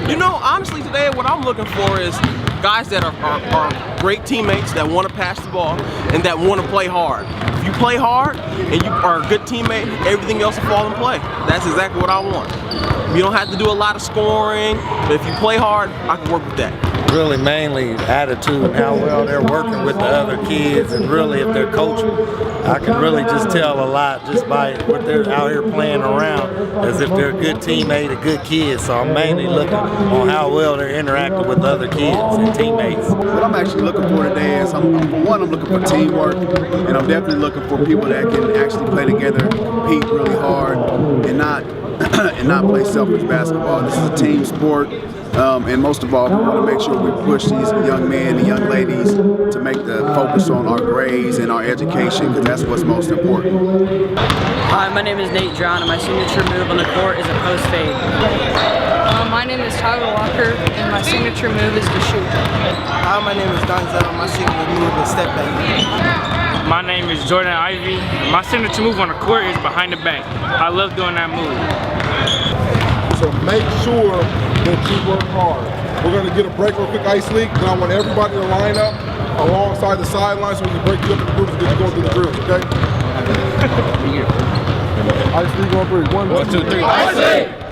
You know, honestly, today what I'm looking for is guys that are great teammates that want to pass the ball and that want to play hard. If you play hard and you are a good teammate, everything else will fall in play. That's exactly what I want. You don't have to do a lot of scoring, but if you play hard, I can work with that. Really mainly attitude and how well they're working with the other kids, and really if they're coaching, I can really just tell a lot just by what they're out here playing around, as if they're a good teammate, a good kid. So I'm mainly looking on how well they're interacting with other kids and teammates. What I'm actually looking for today is, for one, I'm looking for teamwork, and I'm definitely looking for people that can actually play together, compete really hard, and not play selfish basketball. This is a team sport. And most of all, we want to make sure we push these young men and young ladies to make the focus on our grades and our education, because that's what's most important. Hi, my name is Nate John, and my signature move on the court is a post fade. My name is Tyler Walker, and my signature move is to shoot. Hi, my name is Donzel. My signature move is step back. My name is Jordan Ivy. My signature move on the court is behind the back. I love doing that move. So make sure that you work hard. We're going to get a break real quick, Ice League. Then I want everybody to line up alongside the sidelines so we can break you up in groups and get you going through the drills, okay? Ice League on 3. 1, 2, 3. Ice League!